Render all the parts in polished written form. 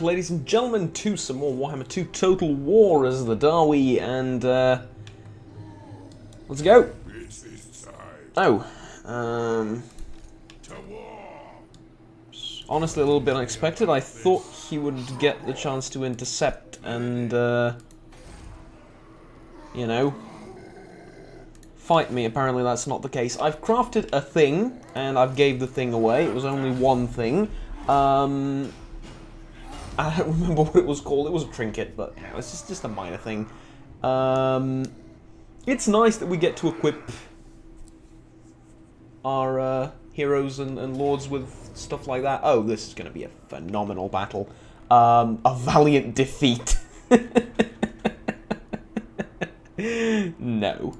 ladies and gentlemen, to some more Warhammer 2 Total War as the Darwi, and let's go. Oh, honestly a little bit unexpected. I thought he would get the chance to intercept and, you know, fight me. Apparently that's not the case. I've crafted a thing, and I've gave the thing away. It was only one thing. I don't remember what it was called. It was a trinket, but you know, it's just a minor thing. It's nice that we get to equip our heroes and lords with stuff like that. Oh, this is going to be a phenomenal battle. A valiant defeat. No.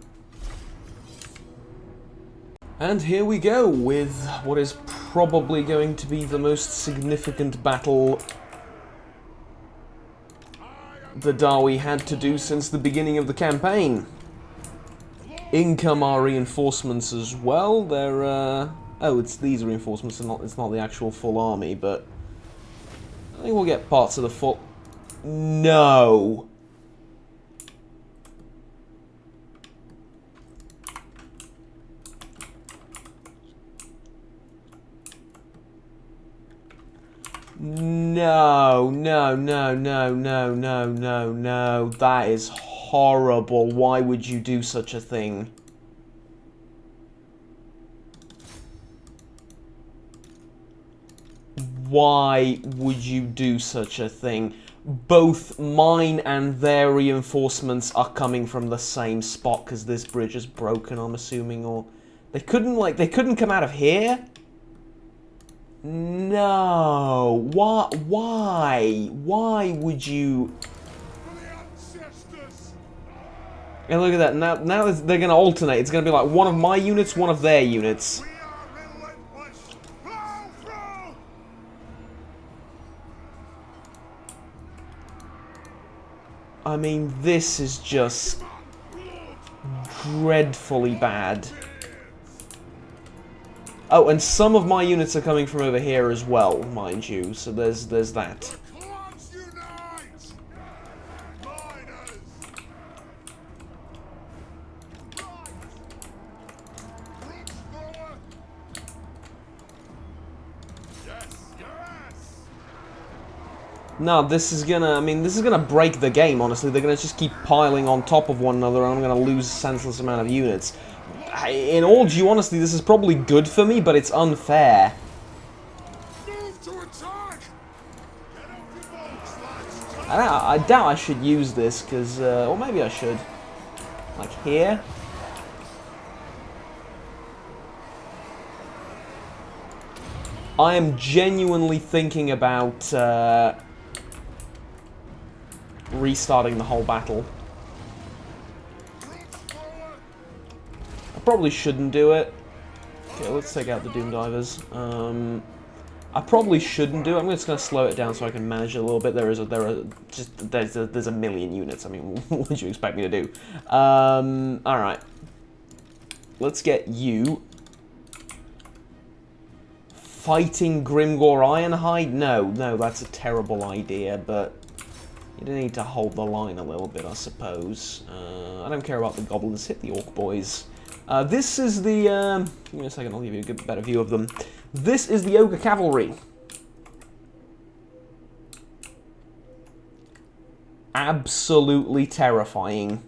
And here we go with what is probably going to be the most significant battle the Darwi had to do since the beginning of the campaign. In come our reinforcements as well. They're oh, it's these reinforcements, and it's not the actual full army, but I think we'll get parts of the full. No. No, no, no, no, no, no, no, no. That is horrible. Why would you do such a thing? Why would you do such a thing? Both mine and their reinforcements are coming from the same spot because this bridge is broken, I'm assuming, or they couldn't come out of here? No. Why? Why would you? And look at that. Now they're going to alternate. It's going to be like one of my units, one of their units. I mean, this is just dreadfully bad. Oh, and some of my units are coming from over here as well, mind you, so there's that. No, this is gonna break the game, honestly. They're gonna just keep piling on top of one another, and I'm gonna lose a senseless amount of units. In all due honesty, this is probably good for me, but it's unfair. I doubt I should use this, because, or maybe I should. Like here. I am genuinely thinking about restarting the whole battle. Probably shouldn't do it. Okay, let's take out the Doom Divers. I probably shouldn't do it. I'm just going to slow it down so I can manage it a little bit. There's a million units. I mean, what would you expect me to do? All right. Let's get you. Fighting Grimgore Ironhide? No, that's a terrible idea. But you do need to hold the line a little bit, I suppose. I don't care about the goblins. Hit the orc boys. This is the, give me a second, I'll give you a better view of them. This is the Ogre Cavalry. Absolutely terrifying.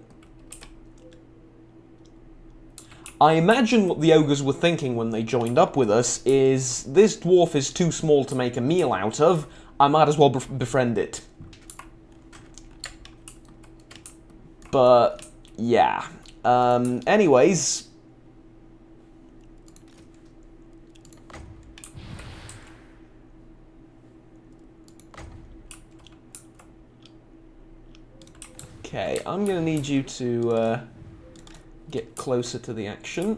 I imagine what the Ogres were thinking when they joined up with us is, this dwarf is too small to make a meal out of, I might as well befriend it. But, yeah. Anyways. Okay, I'm gonna need you to get closer to the action.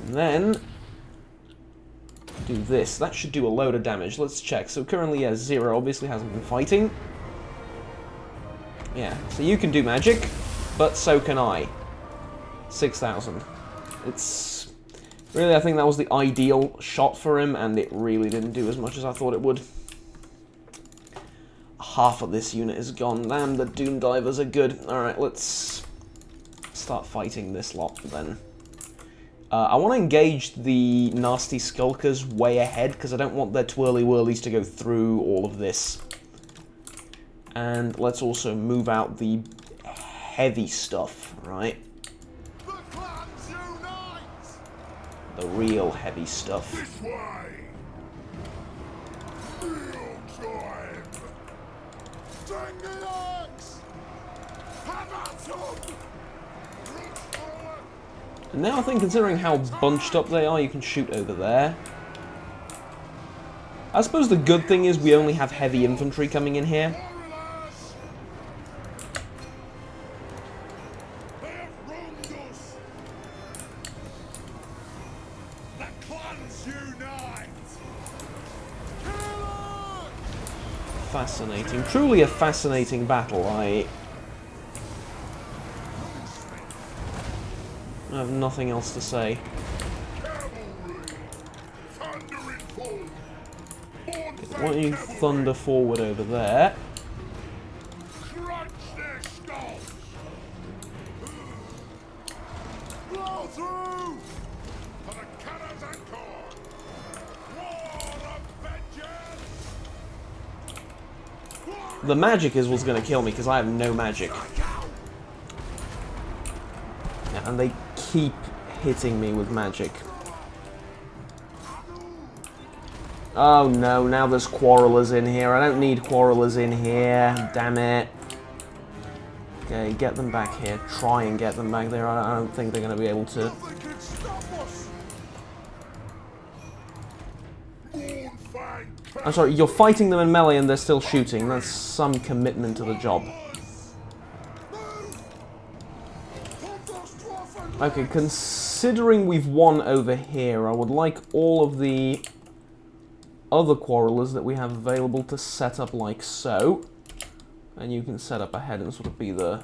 And then do this. That should do a load of damage. Let's check. So currently, yeah, 0 obviously hasn't been fighting. Yeah, so you can do magic, but so can I. 6,000. It's Really, I think that was the ideal shot for him, and it really didn't do as much as I thought it would. Half of this unit is gone. Damn, the Doom Divers are good. Alright, let's start fighting this lot, then. I want to engage the nasty skulkers way ahead, because I don't want their twirly-whirlies to go through all of this. And let's also move out the heavy stuff, right? The real heavy stuff. This way. Real time. String the axe. Have at 'em. And now I think, considering how bunched up they are, you can shoot over there. I suppose the good thing is we only have heavy infantry coming in here. They have wronged us. The clans unite. Kill it. Fascinating. Truly a fascinating battle. I have nothing else to say. Why don't you thunder forward over there? Crunch their skulls. Blow through. For the cannons and corn. War of vengeance. The magic is what's going to kill me, because I have no magic. Yeah, and they keep hitting me with magic. Oh no, now there's quarrelers in here. I don't need quarrelers in here. Damn it. Okay, get them back here. Try and get them back there. I don't think they're going to be able to. Nothing can stop us. I'm sorry, you're fighting them in melee and they're still shooting. That's some commitment to the job. Okay, considering we've won over here, I would like all of the other quarrelers that we have available to set up like so. And you can set up ahead and sort of be the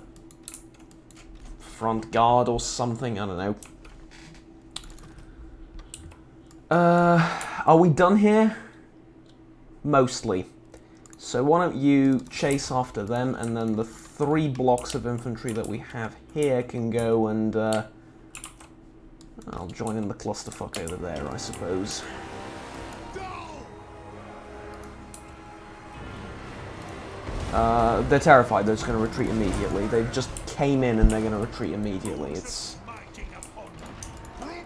front guard or something, I don't know. Are we done here? Mostly. So why don't you chase after them, and then the 3 blocks of infantry that we have here can go and I'll join in the clusterfuck over there, I suppose. They're terrified. They're just going to retreat immediately. They just came in and they're going to retreat immediately. It's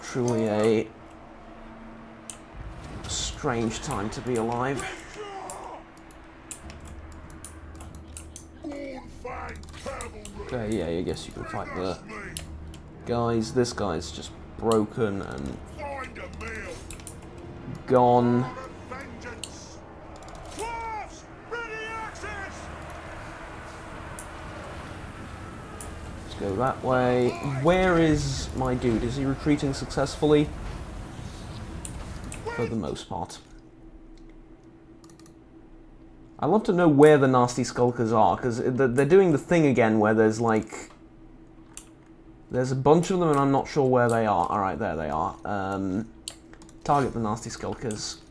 truly a strange time to be alive. Okay, yeah, I guess you can fight the guys. This guy's just broken and gone. Go that way. Where is my dude? Is he retreating successfully? For the most part. I'd love to know where the nasty skulkers are, because they're doing the thing again where there's like... There's a bunch of them and I'm not sure where they are. Alright, there they are. Target the nasty skulkers.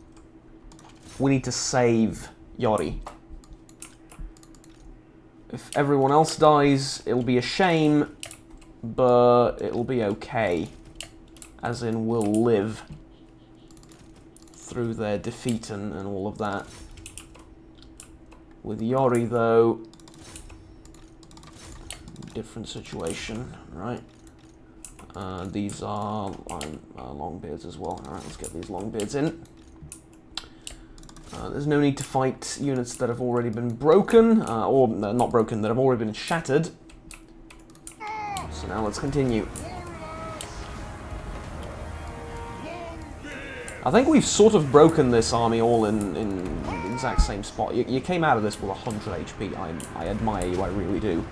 We need to save Yori. If everyone else dies, it'll be a shame, but it'll be okay. As in, we'll live through their defeat and all of that. With Yori, though, different situation, right? These are Longbeards as well. Alright, let's get these Longbeards in. There's no need to fight units that have already been broken, or not broken, that have already been shattered. So now let's continue. I think we've sort of broken this army all in the exact same spot. You came out of this with 100 HP. I admire you, I really do.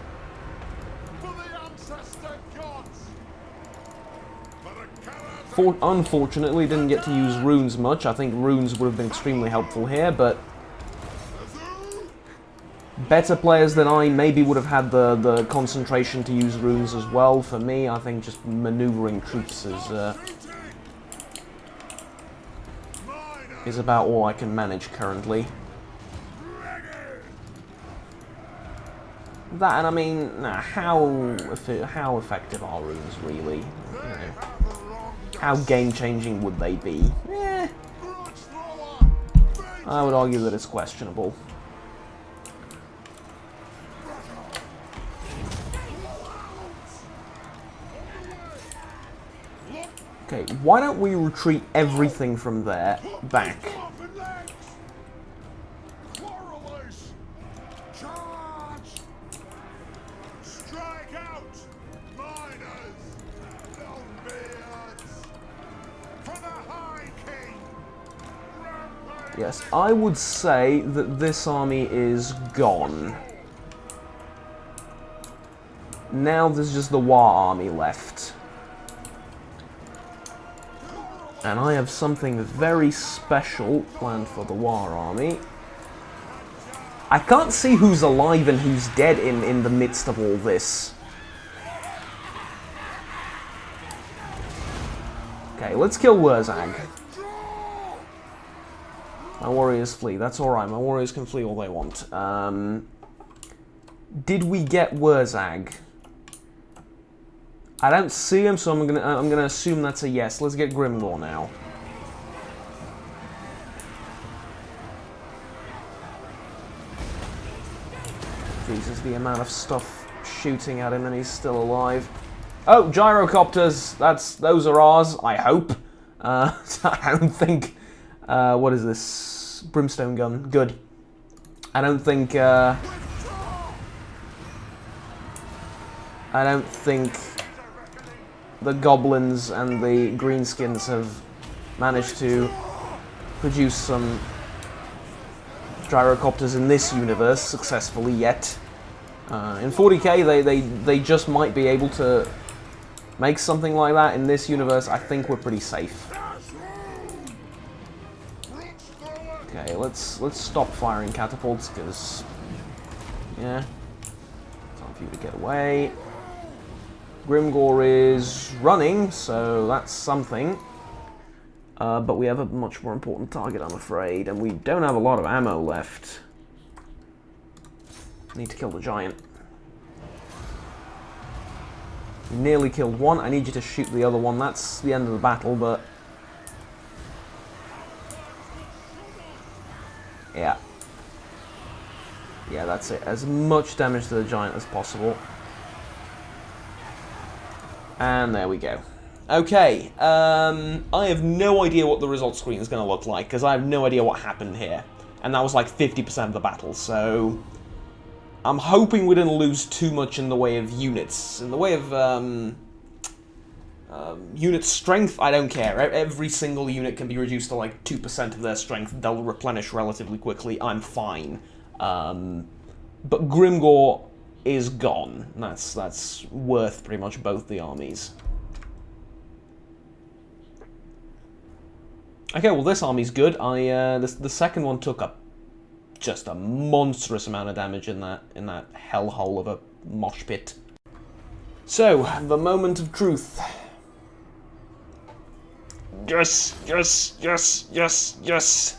Unfortunately, didn't get to use runes much. I think runes would have been extremely helpful here, but better players than I maybe would have had the concentration to use runes as well. For me, I think just maneuvering troops is is about all I can manage currently. That, and I mean, nah, how effective are runes, really? You know, how game-changing would they be? Eh, I would argue that it's questionable. Okay, why don't we retreat everything from there back? Yes, I would say that this army is gone. Now there's just the War army left. And I have something very special planned for the War army. I can't see who's alive and who's dead in the midst of all this. Okay, let's kill Wurzag. My warriors flee. That's alright, my warriors can flee all they want. Did we get Wurzag? I don't see him, so I'm gonna assume that's a yes. Let's get Grimgor now. Jesus, the amount of stuff shooting at him and he's still alive. Oh, gyrocopters! Those are ours, I hope. I don't think... what is this? Brimstone gun. Good. I don't think the goblins and the greenskins have managed to produce some gyrocopters in this universe successfully yet. In 40k, they just might be able to make something like that. In this universe, I think we're pretty safe. Okay, let's stop firing catapults, because yeah, time for you to get away. Grimgor is running, so that's something. But we have a much more important target, I'm afraid, and we don't have a lot of ammo left. Need to kill the giant. You nearly killed one. I need you to shoot the other one. That's the end of the battle, but yeah. Yeah, that's it. As much damage to the giant as possible. And there we go. Okay, I have no idea what the result screen is going to look like, because I have no idea what happened here. And that was like 50% of the battle, so I'm hoping we didn't lose too much in the way of units. In the way of unit strength, I don't care. Every single unit can be reduced to like 2% of their strength. They'll replenish relatively quickly. I'm fine. But Grimgor is gone. That's worth pretty much both the armies. Okay, well this army's good. The second one took just a monstrous amount of damage in that hellhole of a mosh pit. So, the moment of truth. Yes, yes, yes, yes, yes.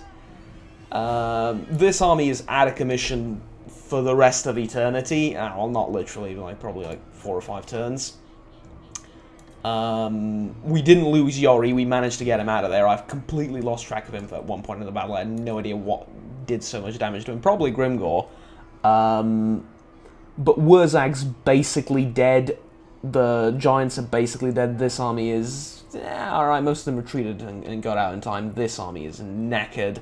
This army is out of commission for the rest of eternity. Well, not literally, but probably like 4 or 5 turns. We didn't lose Yori, we managed to get him out of there. I've completely lost track of him at one point in the battle. I had no idea what did so much damage to him. Probably Grimgor. But Wurzag's basically dead. The giants are basically dead. This army is... alright, most of them retreated and got out in time. This army is knackered.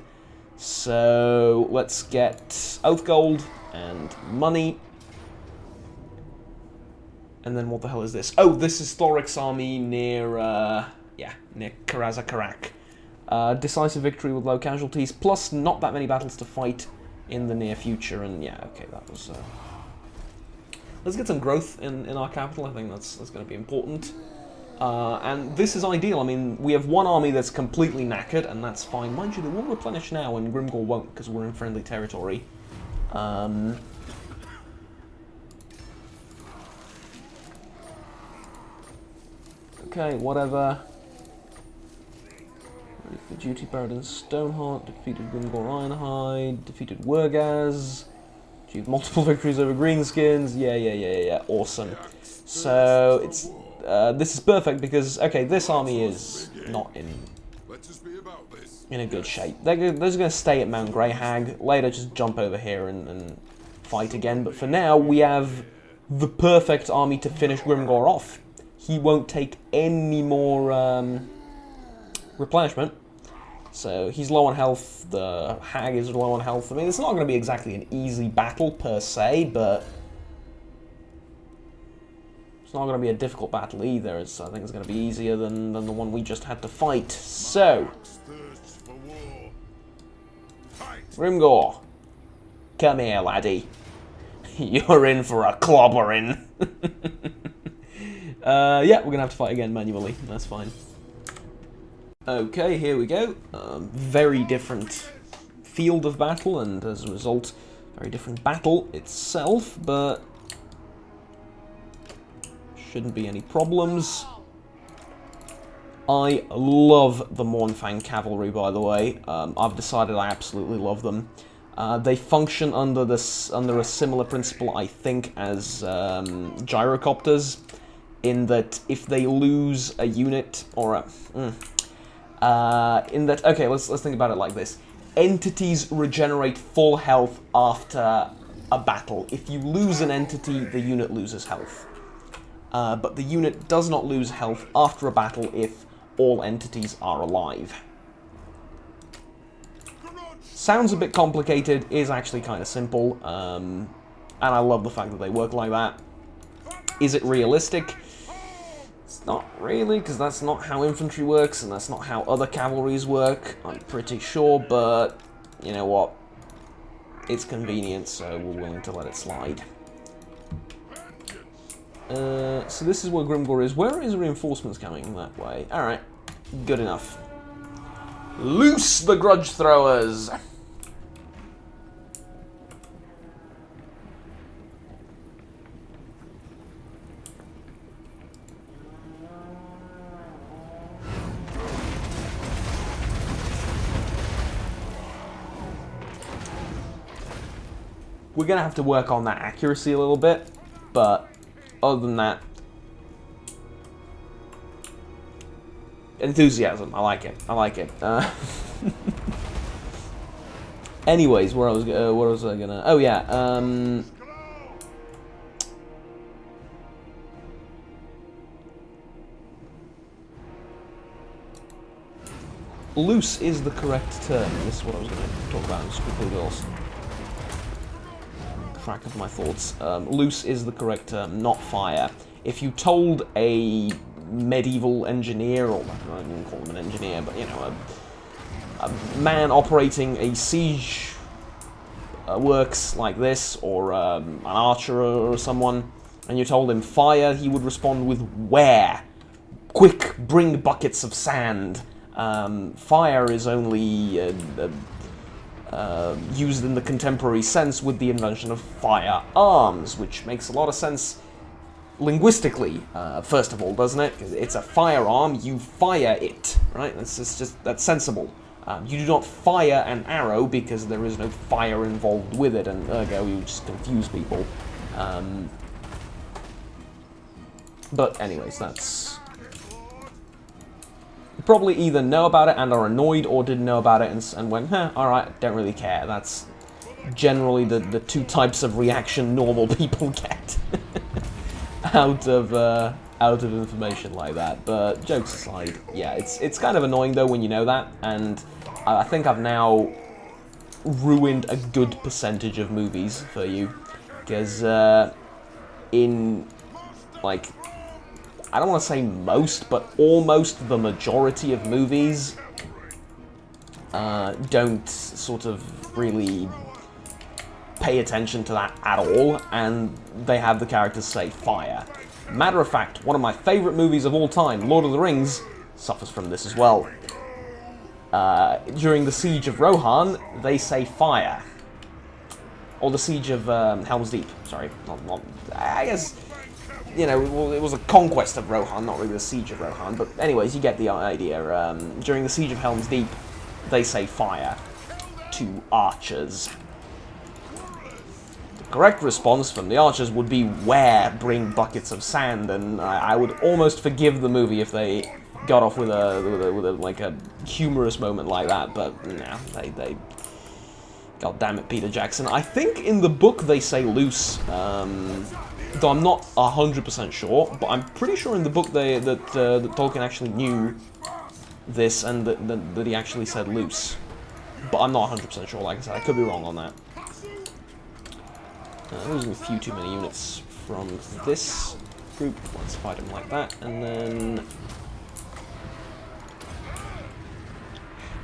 So, let's get Oath Gold and money. And then what the hell is this? Oh, this is Thorek's army near, near Karazakarak. Decisive victory with low casualties, plus not that many battles to fight in the near future, and yeah, okay, that was... Let's get some growth in our capital. I think that's going to be important. And this is ideal. I mean, we have one army that's completely knackered, and that's fine. Mind you, they will replenish now, and Grimgor won't, because we're in friendly territory. Okay, whatever. Duty Baron Stoneheart, defeated Grimgor Ironhide, defeated Wergaz, achieved multiple victories over Greenskins. Yeah. Awesome. So it's this is perfect because okay, this army is not in a good shape. They're just going to stay at Mount Greyhag. Later, just jump over here and fight again. But for now, we have the perfect army to finish Grimgor off. He won't take any more replenishment. So he's low on health, the Hag is low on health. I mean, it's not going to be exactly an easy battle per se, but it's not going to be a difficult battle either. I think it's going to be easier than the one we just had to fight. So, Grimgor, come here, laddie. You're in for a clobbering. Yeah, we're going to have to fight again manually. That's fine. Okay, here we go. Very different field of battle, and as a result, very different battle itself, but shouldn't be any problems. I love the Mournfang cavalry, by the way. I've decided I absolutely love them. They function under a similar principle, I think, as gyrocopters, in that if they lose a unit or a okay, let's think about it like this. Entities regenerate full health after a battle. If you lose an entity, the unit loses health. But the unit does not lose health after a battle if all entities are alive. Sounds a bit complicated, is actually kind of simple, and I love the fact that they work like that. Is it realistic? It's not really, because that's not how infantry works, and that's not how other cavalries work, I'm pretty sure, but you know what? It's convenient, so we're willing to let it slide. So this is where Grimgor is. Where is reinforcements coming? That way. Alright, good enough. Loose the grudge throwers! We're going to have to work on that accuracy a little bit, but other than that, enthusiasm, I like it, I like it. Anyways, where was I gonna, oh yeah, loose is the correct term. This is what I was going to talk about, just completely lost track of my thoughts. Loose is the correct term, not fire. If you told a medieval engineer, or I don't even call him an engineer, but you know, a man operating a siege works like this, or an archer or someone, and you told him fire, he would respond with where? Quick, bring buckets of sand. Fire is only used in the contemporary sense with the invention of firearms, which makes a lot of sense linguistically, first of all, doesn't it? Because it's a firearm, you fire it, right? That's sensible. You do not fire an arrow because there is no fire involved with it, and ergo you just confuse people. But anyways, that's... probably either know about it and are annoyed, or didn't know about it and went, huh, alright, don't really care. That's generally the two types of reaction normal people get out of information like that. But jokes aside, yeah, it's kind of annoying though when you know that, and I think I've now ruined a good percentage of movies for you, because in, like, I don't want to say most, but almost the majority of movies don't sort of really pay attention to that at all, and they have the characters say fire. Matter of fact, one of my favourite movies of all time, Lord of the Rings, suffers from this as well. During the Siege of Rohan, they say fire. Or the Siege of Helm's Deep, sorry. I guess you know, it was a conquest of Rohan, not really a siege of Rohan. But anyways, you get the idea. During the siege of Helm's Deep, they say fire to archers. The correct response from the archers would be where bring buckets of sand, and I would almost forgive the movie if they got off with a like a humorous moment like that. But no, they God damn it, Peter Jackson. I think in the book they say loose, though I'm not 100% sure, but I'm pretty sure in the book that Tolkien actually knew this and that he actually said loose. But I'm not 100% sure, like I said, I could be wrong on that. Losing a few too many units from this group. Let's fight him like that, and then...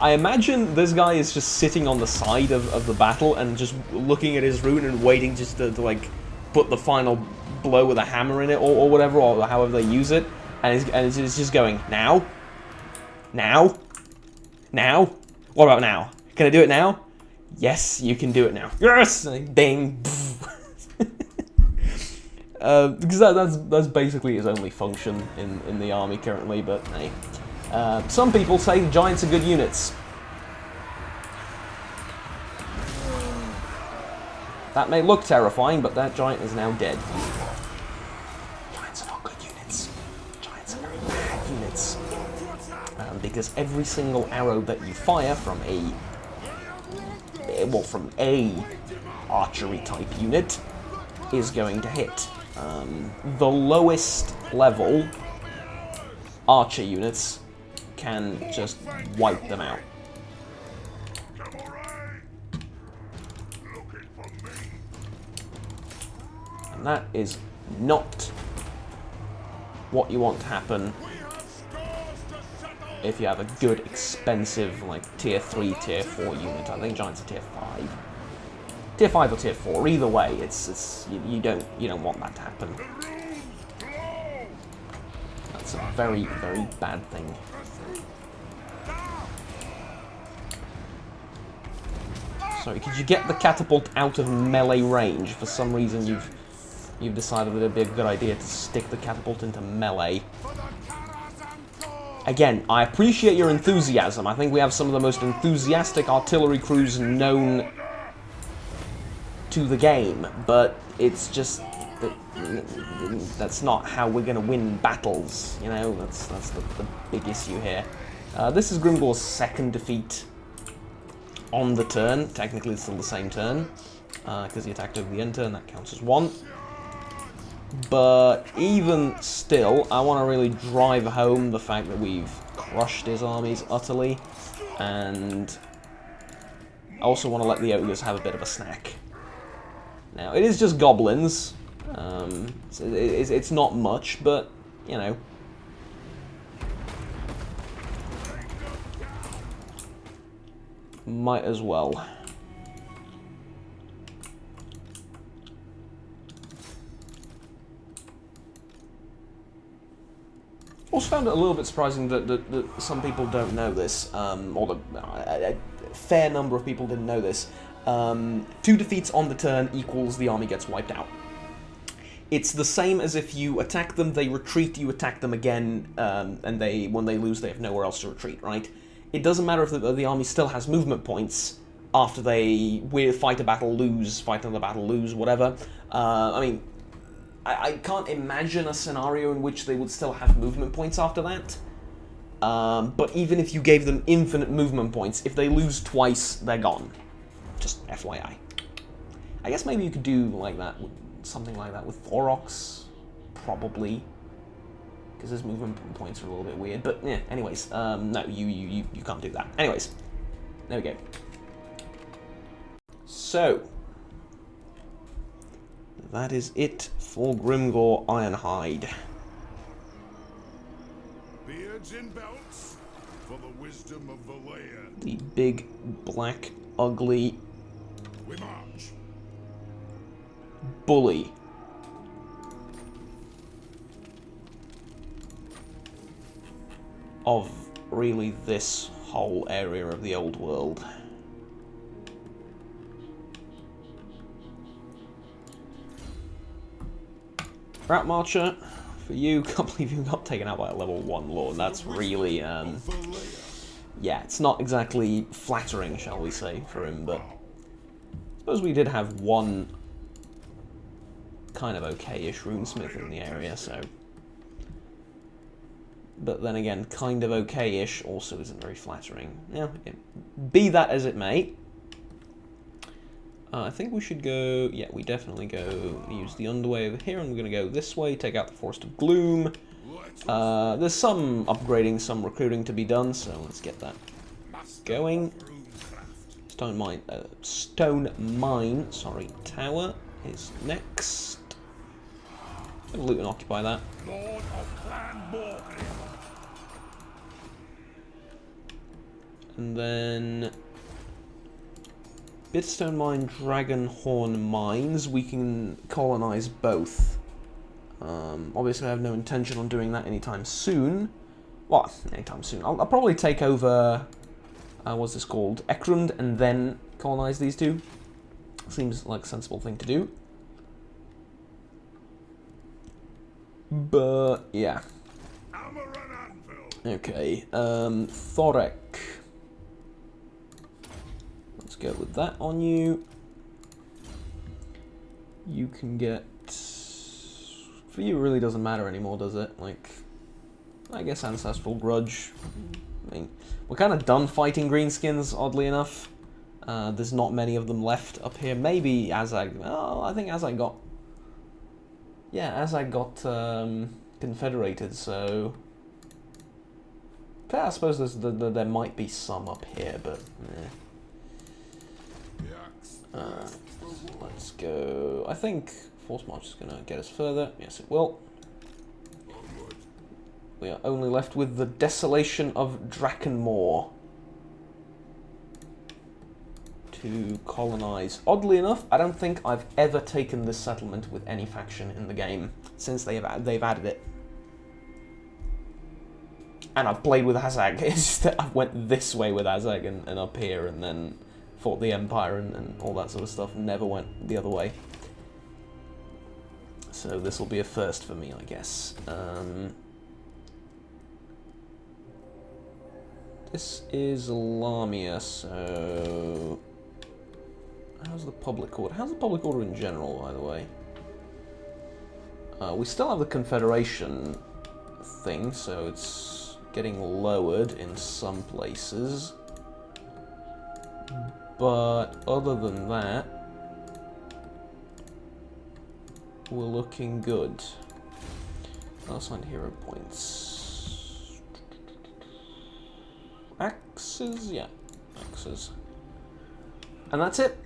I imagine this guy is just sitting on the side of the battle and just looking at his rune and waiting just to like, put the final blow with a hammer in it, or whatever, or however they use it, and it's just going, now? Now? Now? What about now? Can I do it now? Yes, you can do it now. Yes! Ding! Because that's basically his only function in the army currently, but hey. Some people say giants are good units. That may look terrifying, but that giant is now dead. Giants are not good units. Giants are very bad units. Because every single arrow that you fire from a archery type unit is going to hit. The lowest level archer units can just wipe them out. And that is not what you want to happen if you have a good, expensive, like, tier 3, tier 4 unit. I think giants are tier 5. Tier 5 or tier 4, either way, you don't want that to happen. That's a very, very bad thing. Sorry, could you get the catapult out of melee range? For some reason you've decided that it'd be a good idea to stick the catapult into melee. Again, I appreciate your enthusiasm. I think we have some of the most enthusiastic artillery crews known to the game, but it's just that's not how we're going to win battles, you know? That's the big issue here. This is Grimgor's second defeat on the turn. Technically it's still the same turn, because he attacked over the end turn, that counts as 1. But even still, I want to really drive home the fact that we've crushed his armies utterly, and I also want to let the ogres have a bit of a snack. Now, it is just goblins. It's not much, but, you know. Might as well. Also found it a little bit surprising that some people don't know this, or a fair number of people didn't know this. 2 defeats on the turn equals the army gets wiped out. It's the same as if you attack them, they retreat, you attack them again, and when they lose, they have nowhere else to retreat, right? It doesn't matter if the army still has movement points after they fight a battle, lose, fight another battle, lose, whatever. I mean, I can't imagine a scenario in which they would still have movement points after that. But even if you gave them infinite movement points, if they lose twice, they're gone. Just FYI. I guess maybe you could do like that, something like that with Thorok's, probably, because his movement points are a little bit weird. But yeah, anyways, no, you can't do that. Anyways, there we go. So that is it for Grimgor Ironhide. Beards and belts for the wisdom of Valea. The big, black, ugly We march. bully of really this whole area of the old world. Rat Marcher, for you, can't believe you got taken out by a level 1 Lord. That's really, yeah, it's not exactly flattering, shall we say, for him, but I suppose we did have one kind of okay-ish runesmith in the area, so... But then again, kind of okay-ish also isn't very flattering. Yeah, be that as it may. I think we should go... Yeah, we definitely go use the underway over here, and we're going to go this way, take out the Forest of Gloom. There's some upgrading, some recruiting to be done, so let's get that going. Stone mine, sorry, tower is next. Gonna loot and occupy that. And then Bitstone Mine, Dragonhorn Mines, we can colonize both. Obviously I have no intention on doing that anytime soon. Well, anytime soon. I'll probably take over, what's this called? Ekrund, and then colonize these two. Seems like a sensible thing to do. But, yeah. Okay, Thorek. Let's go with that on you. You can get... For you, it really doesn't matter anymore, does it? Like, I guess Ancestral Grudge. I mean, we're kind of done fighting greenskins, oddly enough. There's not many of them left up here. Maybe Azag. Oh, I think Azag got... Yeah, Azag got confederated, so... Yeah, I suppose there might be some up here, but... Let's go... I think Force March is going to get us further. Yes, it will. We are only left with the Desolation of Drakenmoor to colonize. Oddly enough, I don't think I've ever taken this settlement with any faction in the game since they've added it. And I've played with Azag. It's just that I went this way with Azag and up here, and then fought the Empire and all that sort of stuff, and never went the other way. So this will be a first for me, I guess. This is Lamia, so... How's the public order? How's the public order in general, by the way? We still have the Confederation thing, so it's getting lowered in some places. But other than that, we're looking good. Unassigned hero points. Axes? Yeah, axes. And that's it.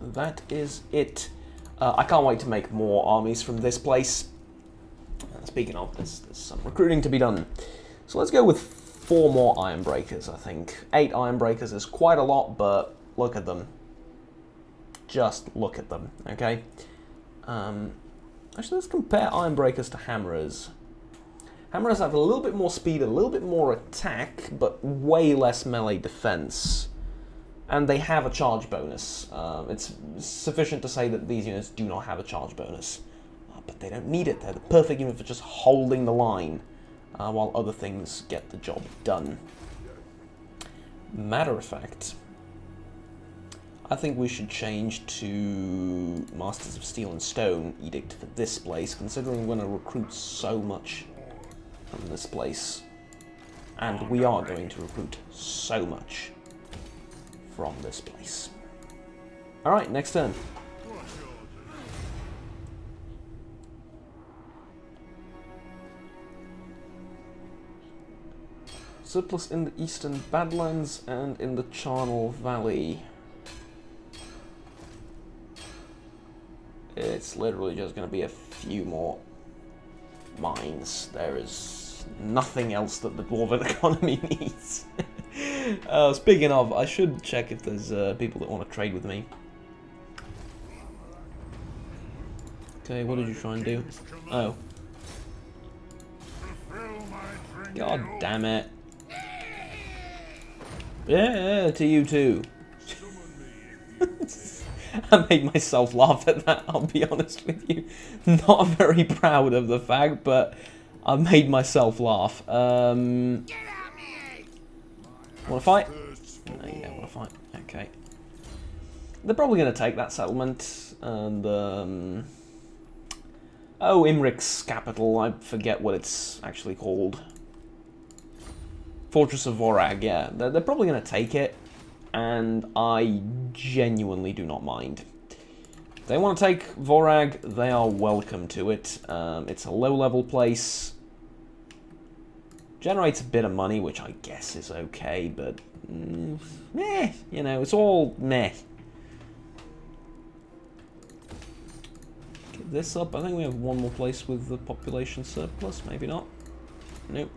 That is it. I can't wait to make more armies from this place. Speaking of, there's some recruiting to be done. So let's go with 4 more Ironbreakers, I think. 8 Ironbreakers is quite a lot, but look at them. Just look at them, okay? Actually, let's compare Ironbreakers to Hammerers. Hammerers have a little bit more speed, a little bit more attack, but way less melee defense. And they have a charge bonus. It's sufficient to say that these units do not have a charge bonus. But they don't need it. They're the perfect unit for just holding the line, while other things get the job done. Matter of fact, I think we should change to Masters of Steel and Stone Edict for this place, considering we're going to recruit so much from this place. And we are going to recruit so much from this place. Alright, next turn. Surplus in the Eastern Badlands and in the Charnel Valley. It's literally just going to be a few more mines. There is nothing else that the Dwarven economy needs. Speaking of, I should check if there's people that want to trade with me. Okay, what did you try and do? Oh. God damn it. Yeah, to you too. I made myself laugh at that, I'll be honest with you. Not very proud of the fact, but I made myself laugh. Wanna fight? No, you don't wanna fight. Okay. They're probably gonna take that settlement, and, oh, Imric's capital, I forget what it's actually called. Fortress of Vorag, yeah. They're probably gonna take it, and I genuinely do not mind. If they want to take Vorag, they are welcome to it. It's a low-level place. Generates a bit of money, which I guess is okay, but meh, you know, it's all meh. Get this up. I think we have one more place with the population surplus. Maybe not. Nope.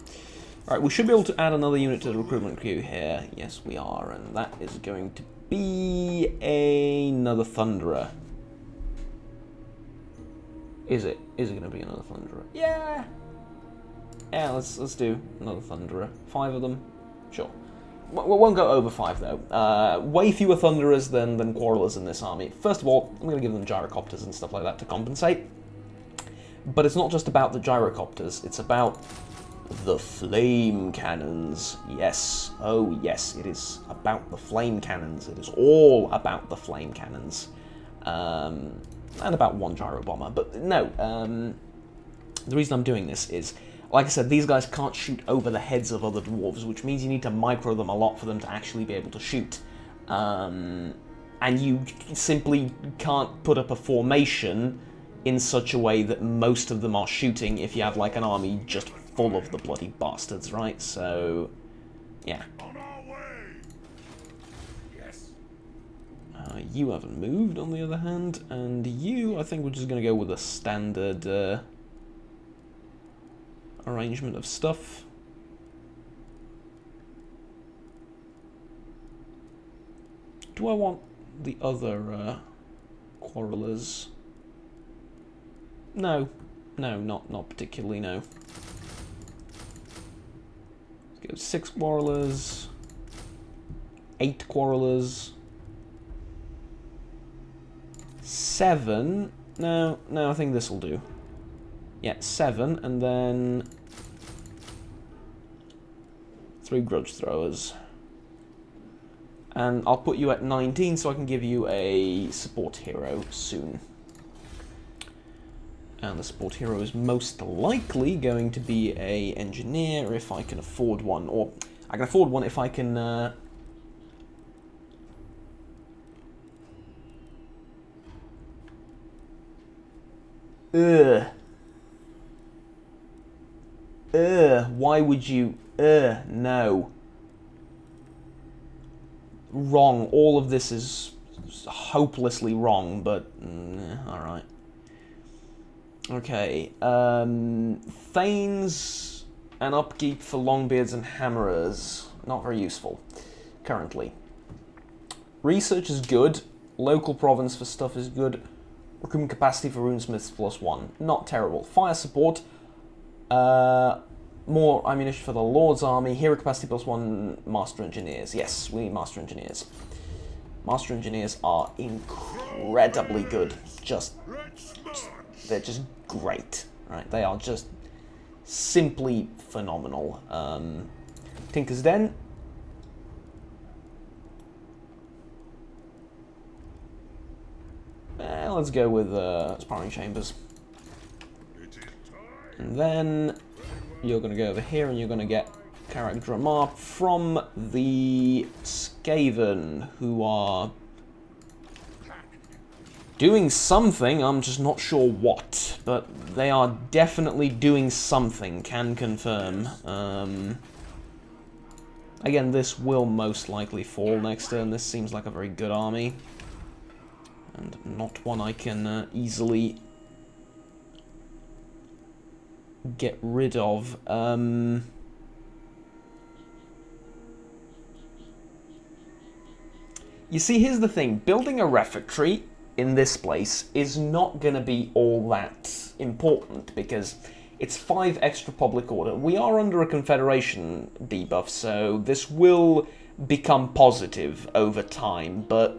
Alright, we should be able to add another unit to the recruitment queue here. Yes, we are, and that is going to be another Thunderer. Is it? Is it going to be another Thunderer? Yeah! Yeah, let's do another Thunderer. 5 of them? Sure. We won't go over 5, though. Way fewer Thunderers than Quarrelers in this army. First of all, I'm going to give them gyrocopters and stuff like that to compensate. But it's not just about the gyrocopters, it's about the flame cannons. Yes. Oh, yes, it is about the flame cannons. It is all about the flame cannons. And about one gyro bomber. But no, the reason I'm doing this is, like I said, these guys can't shoot over the heads of other dwarves, which means you need to micro them a lot for them to actually be able to shoot. And you simply can't put up a formation in such a way that most of them are shooting if you have, like, an army just full of the bloody bastards, right? So, yeah. On our way. Yes. You haven't moved, on the other hand, and you, I think we're just going to go with a standard arrangement of stuff. Do I want the other quarrelers? No. No, not particularly, no. Let's go 6 quarrelers, 8 quarrelers, 7. No, I think this will do. Yeah, 7, and then 3 grudge throwers. And I'll put you at 19 so I can give you a support hero soon. And the support hero is most likely going to be a engineer if I can afford one. Or I can afford one if I can... Why would you... no. Wrong. All of this is hopelessly wrong, but... alright. Okay, Thanes and upkeep for Longbeards and Hammerers. Not very useful, currently. Research is good. Local province for stuff is good. Recruitment capacity for runesmiths +1. Not terrible. Fire support. More ammunition for the Lord's army. Hero capacity +1. Master engineers. Yes, we need master engineers. Master engineers are incredibly good. They're just great, right? They are just simply phenomenal. Tinker's Den. Let's go with Sparring Chambers. And then you're going to go over here and you're going to get character remark from the Skaven, who are doing something, I'm just not sure what, but they are definitely doing something, can confirm. Again, this will most likely fall next turn. This seems like a very good army, and not one I can easily get rid of. You see, here's the thing. Building a refectory in this place is not going to be all that important because it's 5 extra public order. We are under a Confederation debuff, so this will become positive over time, but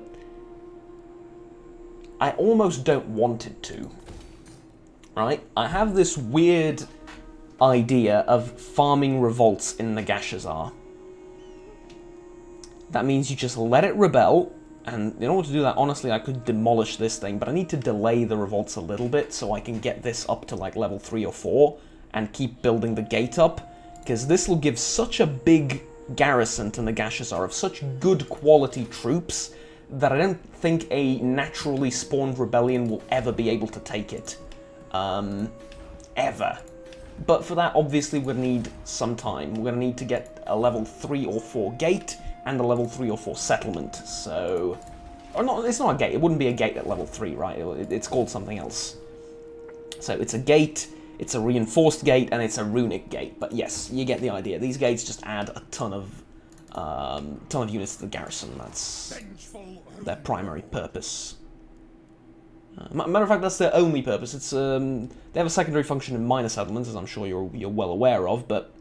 I almost don't want it to. Right? I have this weird idea of farming revolts in Nagashazar. That means you just let it rebel, and in order to do that, honestly, I could demolish this thing, but I need to delay the revolts a little bit so I can get this up to like level 3 or 4 and keep building the gate up, because this will give such a big garrison to Nagashazar of such good quality troops that I don't think a naturally spawned rebellion will ever be able to take it. Ever. But for that, obviously, we're going to need some time. We're going to need to get a level 3 or 4 gate and a level 3 or 4 settlement, so... Or not, it's not a gate. It wouldn't be a gate at level 3, right? It's called something else. So it's a gate, it's a reinforced gate, and it's a runic gate. But yes, you get the idea. These gates just add a ton of units to the garrison. That's their primary purpose. Matter of fact, that's their only purpose. It's they have a secondary function in minor settlements, as I'm sure you're well aware of, but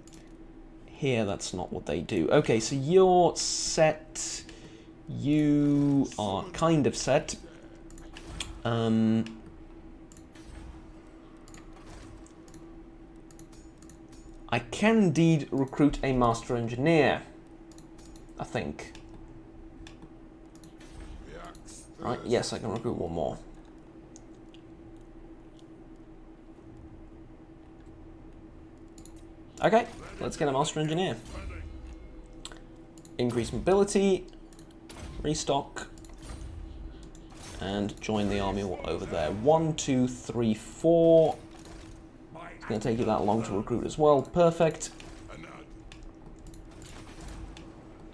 here that's not what they do. Okay, so you're set. You are kind of set. I can indeed recruit a master engineer, I think. Right, yes, I can recruit one more. Okay, let's get a master engineer. Increase mobility, restock, and join the army over there. 1, 2, 3, 4. It's going to take you that long to recruit as well. Perfect.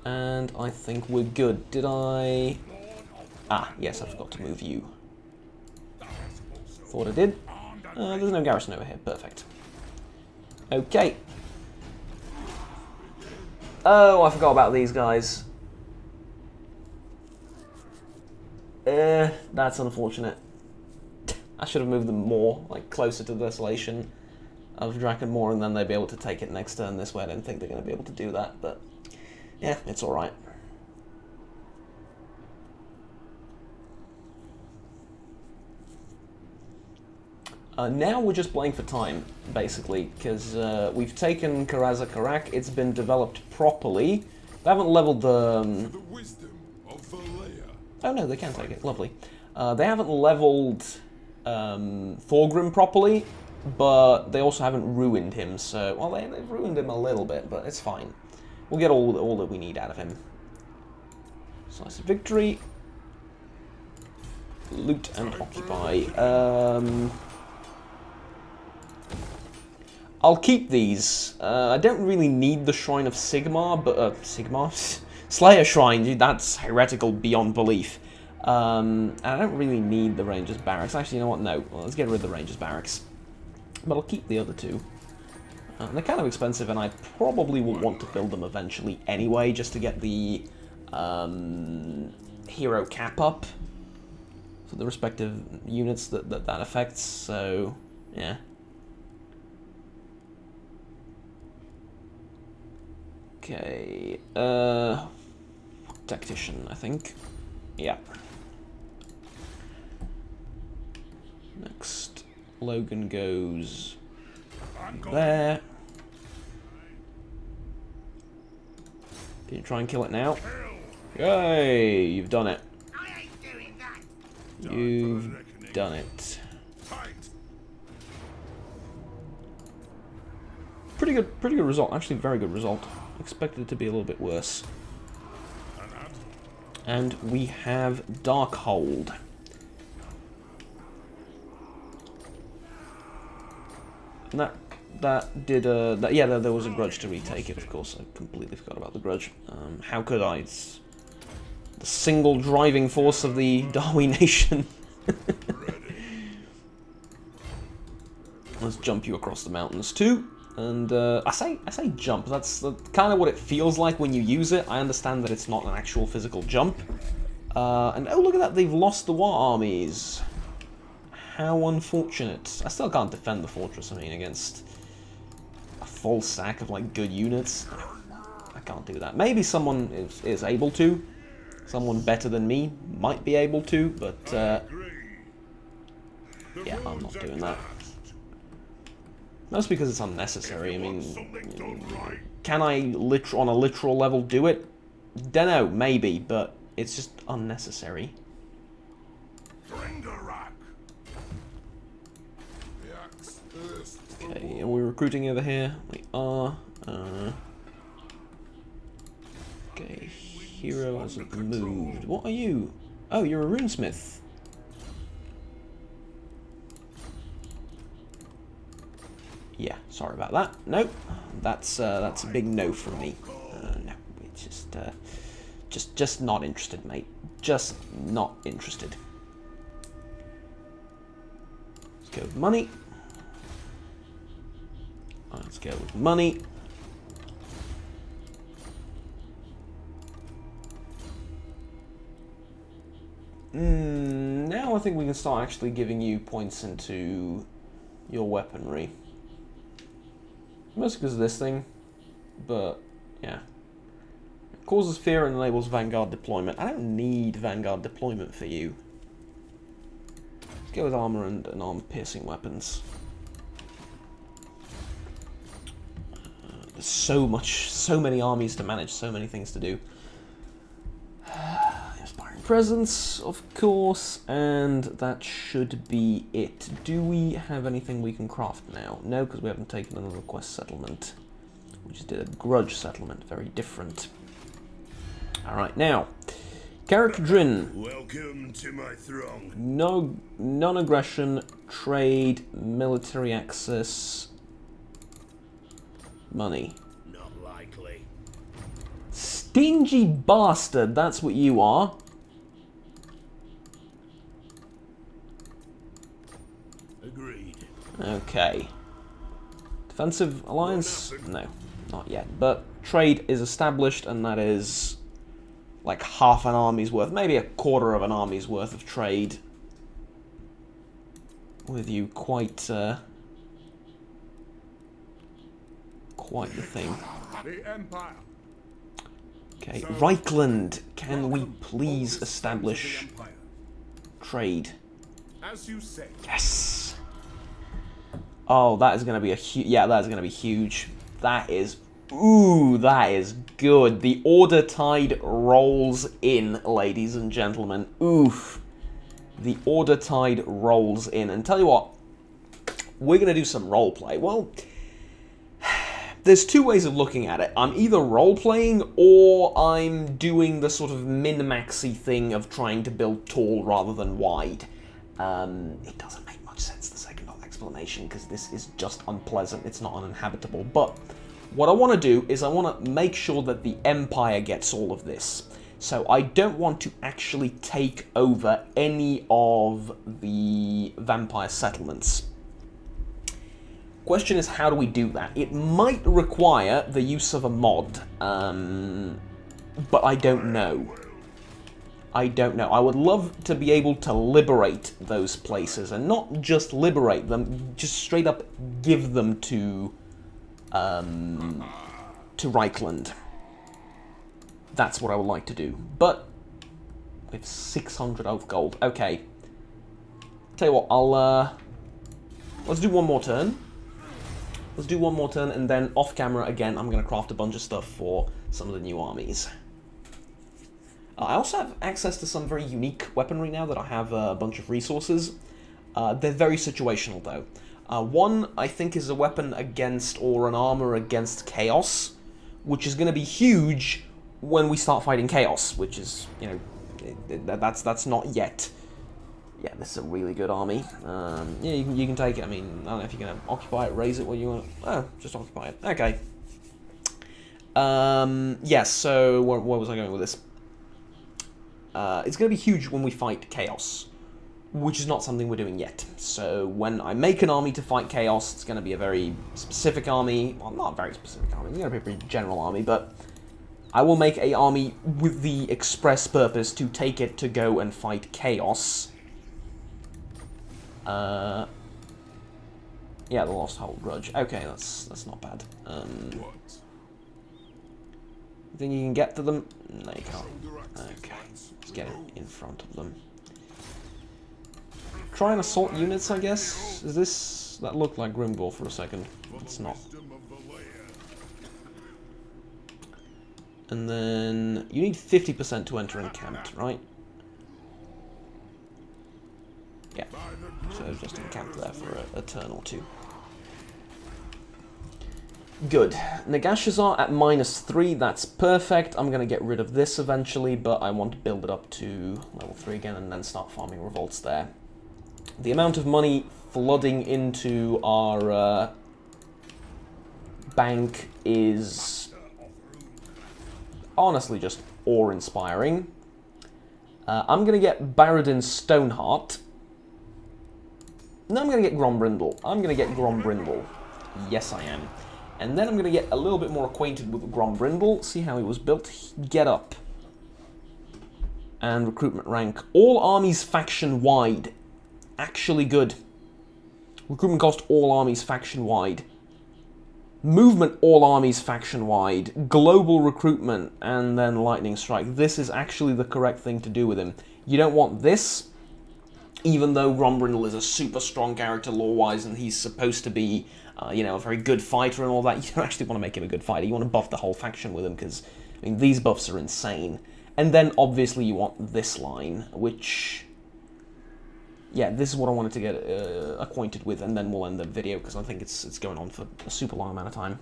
And I think we're good. Did I... Ah, yes, I forgot to move you. Thought I did. There's no garrison over here. Perfect. Okay. Oh, I forgot about these guys. That's unfortunate. I should have moved them more, like, closer to the Desolation of Drakenmore, and then they'd be able to take it next turn this way. I don't think they're going to be able to do that, but yeah, it's alright. Now we're just playing for time, basically, because we've taken Karaza Karak, it's been developed properly. They haven't leveled the... Oh no, they can take it, lovely. They haven't leveled Thorgrim properly, but they also haven't ruined him, so... Well, they've ruined him a little bit, but it's fine. We'll get all that we need out of him. Slice of victory. Loot and occupy. I'll keep these. I don't really need the Shrine of Sigmar, but... Sigmar? Slayer Shrine, dude, that's heretical beyond belief. And I don't really need the Rangers Barracks. Actually, you know what? No. Well, let's get rid of the Rangers Barracks. But I'll keep the other two. They're kind of expensive, and I probably will want to build them eventually anyway, just to get the hero cap up for the respective units that affects, so yeah. Okay, tactician, I think. Yeah. Next, Logan goes there. Can you try and kill it now? Yay! You've done it. You've done it. Pretty good result. Actually, very good result. Expected it to be a little bit worse. And we have Darkhold. And that did yeah, there was a grudge to retake it. Of course, I completely forgot about the grudge. How could I? It's the single driving force of the Darwi nation. Let's jump you across the mountains too. And I say jump. That's kind of what it feels like when you use it. I understand that it's not an actual physical jump. And oh, look at that! They've lost the war armies. How unfortunate. I still can't defend the fortress. I mean, against a full stack of like good units, I can't do that. Maybe someone is able to. Someone better than me might be able to, but Yeah, I'm not doing that. Mostly because it's unnecessary. I mean, can I on a literal level do it? Dunno, maybe, but it's just unnecessary. Okay, are we recruiting over here? We are. Okay, hero hasn't moved. What are you? Oh, you're a runesmith. Yeah, sorry about that. Nope, that's a big no from me. No, it's just not interested, mate. Just not interested. Let's go with money. Let's go with money. Now I think we can start actually giving you points into your weaponry. Mostly because of this thing, but yeah. It causes fear and enables Vanguard deployment. I don't need Vanguard deployment for you. Let's go with armor and armor-piercing weapons. There's so many armies to manage, so many things to do. Inspiring presence, of course, and that should be it. Do we have anything we can craft now? No, because we haven't taken another quest settlement. We just did a grudge settlement, very different. Alright, now, Karak-Drin. Welcome to my throng. No, non-aggression, trade, military access, money. Not likely. Stingy bastard, that's what you are. Agreed. Okay. Defensive alliance? No, not yet. But trade is established, and that is like half an army's worth, maybe a quarter of an army's worth of trade with you. Quite the thing. The Empire. Okay, Reichland, can we please establish trade? As you say. Yes. Oh, that is going to be yeah, that is going to be huge. That is, ooh, that is good. The order tide rolls in, ladies and gentlemen. Oof. The order tide rolls in. And tell you what, we're going to do some roleplay. Well, there's two ways of looking at it. I'm either role-playing or I'm doing the sort of min-maxy thing of trying to build tall rather than wide. It doesn't make much sense, the second explanation, because this is just unpleasant. It's not uninhabitable. But what I want to do is I want to make sure that the Empire gets all of this. So I don't want to actually take over any of the vampire settlements. Question is, how do we do that? It might require the use of a mod, but I don't know. I don't know. I would love to be able to liberate those places, and not just liberate them, just straight up give them to Reichland. That's what I would like to do. But we have 600 oath gold. Okay. Tell you what, let's do one more turn. Let's do one more turn, and then off camera again, I'm going to craft a bunch of stuff for some of the new armies. I also have access to some very unique weaponry now that I have a bunch of resources. They're very situational, though. One, I think, is a weapon against, or an armor against chaos, which is going to be huge when we start fighting chaos, which is, you know, that's not yet. Yeah, this is a really good army. Yeah, you can take it. I mean, I don't know if you're going to occupy it, raise it, what you want. Oh, just occupy it. Okay. Yes, so where was I going with this? It's going to be huge when we fight chaos, which is not something we're doing yet. So when I make an army to fight chaos, it's going to be a very specific army. Well, not a very specific army. It's going to be a pretty general army, but I will make an army with the express purpose to take it to go and fight chaos. Yeah, the Lost Whole Grudge. Okay, that's not bad. You think you can get to them? No, you can't. Okay, let's get in front of them. Try and assault units, I guess. Is this... That looked like Grimgor for a second. It's not. And then... You need 50% to enter encamped, right? Yeah. So just encamped there for a turn or two. Good. Nagashazar at -3, that's perfect. I'm going to get rid of this eventually, but I want to build it up to level 3 again and then start farming revolts there. The amount of money flooding into our bank is honestly just awe-inspiring. I'm going to get Baradin Stoneheart. No, I'm going to get Grombrindle. I'm going to get Grombrindle. Yes, I am. And then I'm going to get a little bit more acquainted with Grombrindle, see how he was built. Get up. And recruitment rank. All armies faction-wide. Actually good. Recruitment cost, all armies faction-wide. Movement, all armies faction-wide. Global recruitment, and then lightning strike. This is actually the correct thing to do with him. You don't want this, even though Grombrindle is a super strong character lore-wise, and he's supposed to be, you know, a very good fighter and all that. You don't actually want to make him a good fighter. You want to buff the whole faction with him, because, I mean, these buffs are insane. And then, obviously, you want this line, which... Yeah, this is what I wanted to get acquainted with, and then we'll end the video, because I think it's going on for a super long amount of time.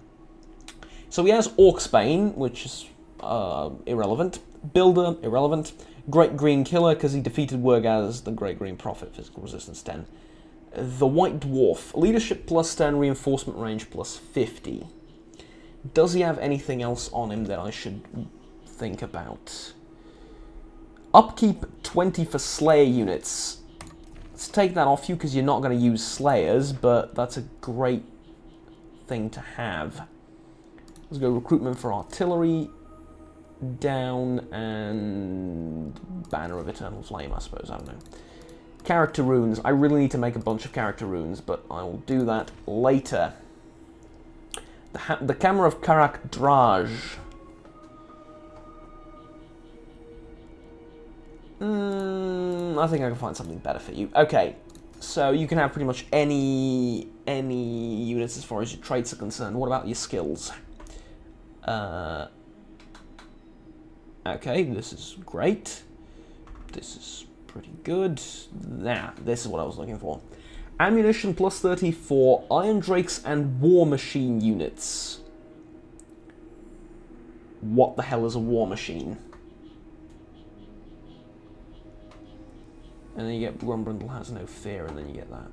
So he has Orcsbane, which is irrelevant. Builder, irrelevant. Great Green Killer, because he defeated Wergaz, the Great Green Prophet, physical resistance 10. The White Dwarf, leadership plus 10, reinforcement range plus 50. Does he have anything else on him that I should think about? Upkeep 20 for Slayer units. Let's take that off you because you're not going to use Slayers, but that's a great thing to have. Let's go recruitment for artillery, down, and Banner of Eternal Flame, I suppose, I don't know. Character runes. I really need to make a bunch of character runes, but I will do that later. The Camera of Karak Draj. I think I can find something better for you. Okay, so you can have pretty much any units as far as your traits are concerned. What about your skills? Okay, this is great. This is pretty good. Now, this is what I was looking for. Ammunition plus 30 for Iron Drakes and War Machine units. What the hell is a War Machine? And then you get Grombrindle has no fear, and then you get that.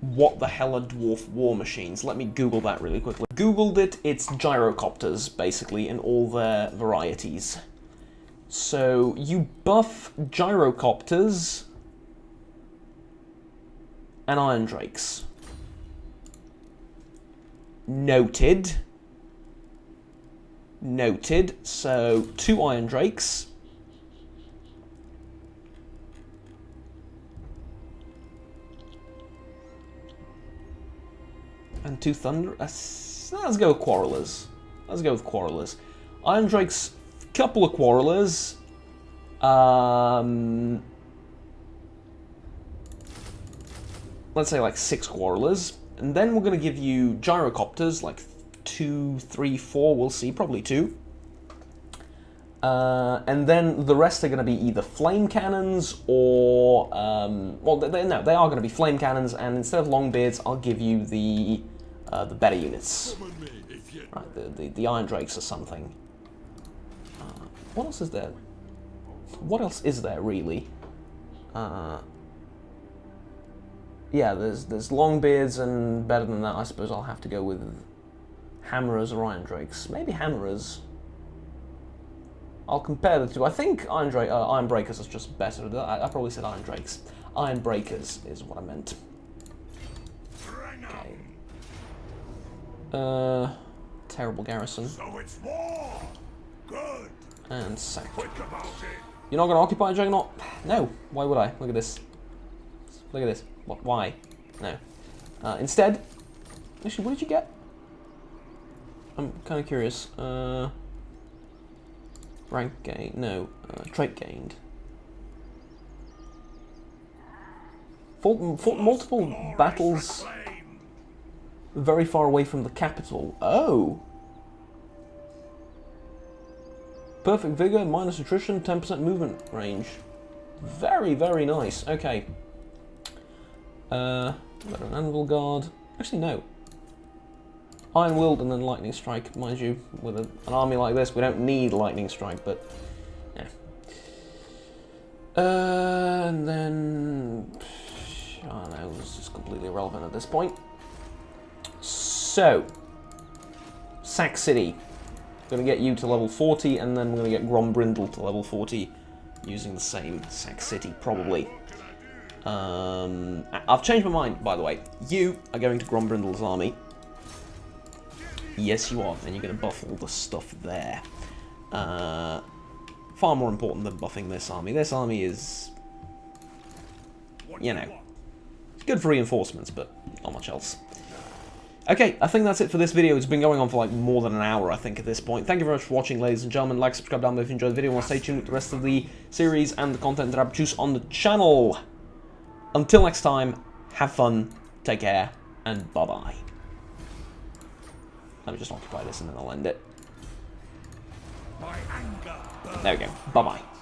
What the hell are dwarf war machines? Let me Google that really quickly. Googled it, it's gyrocopters, basically, in all their varieties. So, you buff gyrocopters and Iron Drakes. Noted. Noted. So, 2 Iron Drakes. And 2 Thunder. Let's go with Quarrelers. Let's go with Quarrelers. Iron Drakes, couple of Quarrelers. Let's say like 6 Quarrelers. And then we're going to give you Gyrocopters, like 2, 3, 4, we'll see, probably 2. And then the rest are going to be either flame cannons or, well, they are going to be flame cannons, and instead of Longbeards, I'll give you the better units. Right, the Iron Drakes or something. What else is there? What else is there, really? Yeah, there's Longbeards, and better than that, I suppose I'll have to go with Hammerers or Iron Drakes. Maybe Hammerers. I'll compare the two. I think Iron Breakers is just better. I probably said Iron Drakes. Iron Breakers is what I meant. Okay. Terrible garrison. So it's war. Good. And sack. You're not going to occupy Juggernaut? No. Why would I? Look at this. Look at this. What? Why? No. Instead, actually, what did you get? I'm kind of curious. Rank gain, no, trait gained. Fought multiple battles very far away from the capital. Oh! Perfect vigor, minus attrition, 10% movement range. Very, very nice. Okay. Got an anvil guard. Actually, no. Iron Wield and then Lightning Strike. Mind you, with an army like this, we don't need Lightning Strike, but... yeah. And then... I don't know, this is completely irrelevant at this point. So... Sack City. Going to get you to level 40, and then we're going to get Grombrindle to level 40 using the same Sack City, probably. I've changed my mind, by the way. You are going to Grombrindle's army. Yes, you are, and you're going to buff all the stuff there. Far more important than buffing this army. This army is, you know, good for reinforcements, but not much else. Okay, I think that's it for this video. It's been going on for like more than an hour, I think, at this point. Thank you very much for watching, ladies and gentlemen. Like, subscribe down below if you enjoyed the video. And stay tuned with the rest of the series and the content that I produce on the channel. Until next time, have fun, take care, and bye-bye. Let me just occupy this and then I'll end it. There we go. Bye-bye.